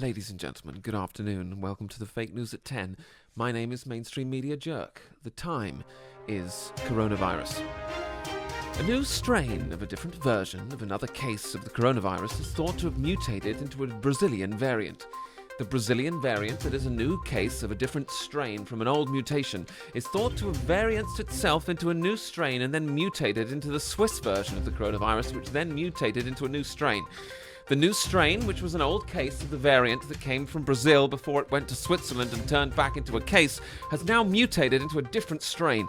Ladies and gentlemen, good afternoon and welcome to the Fake News at 10. My name is Mainstream Media Jerk. The time is coronavirus. A new strain of a different version of another case of the coronavirus is thought to have mutated into a Brazilian variant. The Brazilian variant, that is a new case of a different strain from an old mutation, is thought to have varianced itself into a new strain and then mutated into the Swiss version of the coronavirus, which then mutated into a new strain. The new strain, which was an old case of the variant that came from Brazil before it went to Switzerland and turned back into a case, has now mutated into a different strain.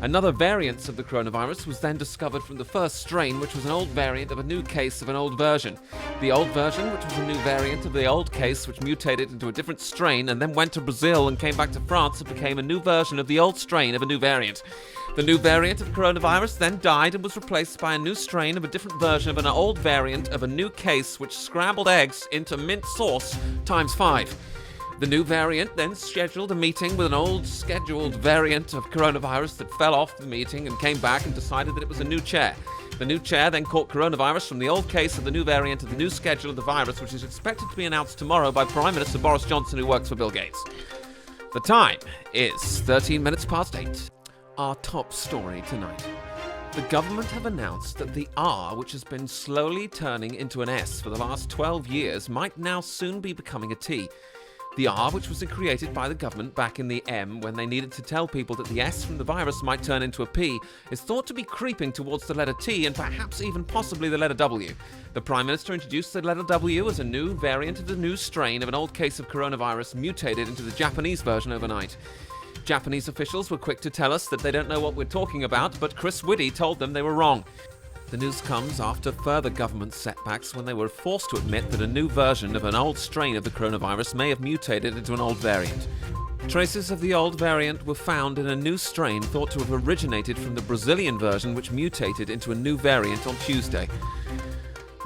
Another variant of the coronavirus was then discovered from the first strain, which was an old variant of a new case of an old version. The old version, which was a new variant of the old case, which mutated into a different strain and then went to Brazil and came back to France and became a new version of the old strain of a new variant. The new variant of coronavirus then died and was replaced by a new strain of a different version of an old variant of a new case which scrambled eggs into mint sauce times 5. The new variant then scheduled a meeting with an old scheduled variant of coronavirus that fell off the meeting and came back and decided that it was a new chair. The new chair then caught coronavirus from the old case of the new variant of the new schedule of the virus, which is expected to be announced tomorrow by Prime Minister Boris Johnson, who works for Bill Gates. The time is 13 minutes past 8. Our top story tonight. The government have announced that the R, which has been slowly turning into an S for the last 12 years, might now soon be becoming a T. The R, which was created by the government back in the M when they needed to tell people that the S from the virus might turn into a P, is thought to be creeping towards the letter T and perhaps even possibly the letter W. The Prime Minister introduced the letter W as a new variant of the new strain of an old case of coronavirus mutated into the Japanese version overnight. Japanese officials were quick to tell us that they don't know what we're talking about, but Chris Whitty told them they were wrong. The news comes after further government setbacks when they were forced to admit that a new version of an old strain of the coronavirus may have mutated into an old variant. Traces of the old variant were found in a new strain thought to have originated from the Brazilian version, which mutated into a new variant on Tuesday.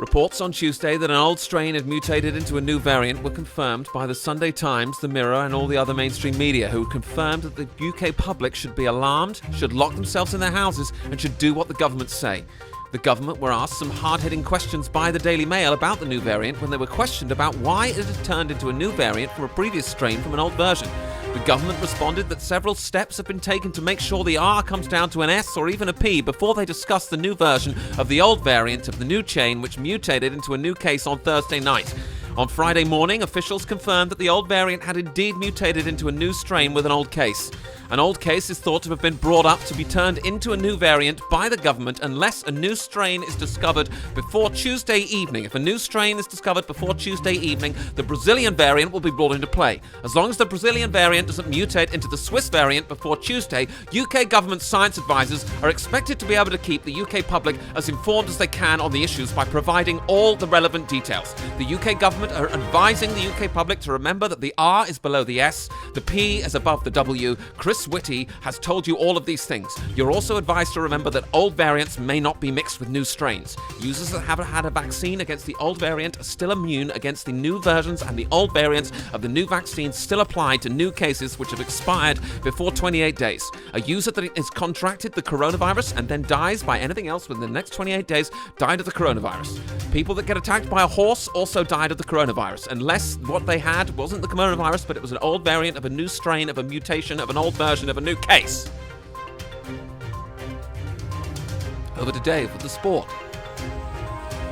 Reports on Tuesday that an old strain had mutated into a new variant were confirmed by the Sunday Times, the Mirror and all the other mainstream media, who confirmed that the UK public should be alarmed, should lock themselves in their houses and should do what the government say. The government were asked some hard-hitting questions by the Daily Mail about the new variant when they were questioned about why it had turned into a new variant from a previous strain from an old version. The government responded that several steps have been taken to make sure the R comes down to an S or even a P before they discuss the new version of the old variant of the new chain, which mutated into a new case on Thursday night. On Friday morning, officials confirmed that the old variant had indeed mutated into a new strain with an old case. An old case is thought to have been brought up to be turned into a new variant by the government unless a new strain is discovered before Tuesday evening. If a new strain is discovered before Tuesday evening, the Brazilian variant will be brought into play. As long as the Brazilian variant doesn't mutate into the Swiss variant before Tuesday, UK government science advisors are expected to be able to keep the UK public as informed as they can on the issues by providing all the relevant details. The UK government are advising the UK public to remember that the R is below the S, the P is above the W. Chris Whitty has told you all of these things. You're also advised to remember that old variants may not be mixed with new strains. Users that have had a vaccine against the old variant are still immune against the new versions, and the old variants of the new vaccine still apply to new cases which have expired before 28 days. A user that is contracted the coronavirus and then dies by anything else within the next 28 days died of the coronavirus. People that get attacked by a horse also died of the coronavirus, unless what they had wasn't the coronavirus, but it was an old variant of a new strain of a mutation of an old version of a new case. Over to Dave with the sport.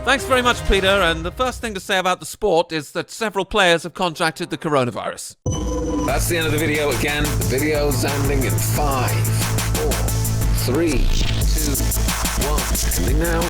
Thanks very much, Peter, and the first thing to say about the sport is that several players have contracted the coronavirus. That's the end of the video again. The video's ending in 5, 4, 3, 2, 1. Ending now.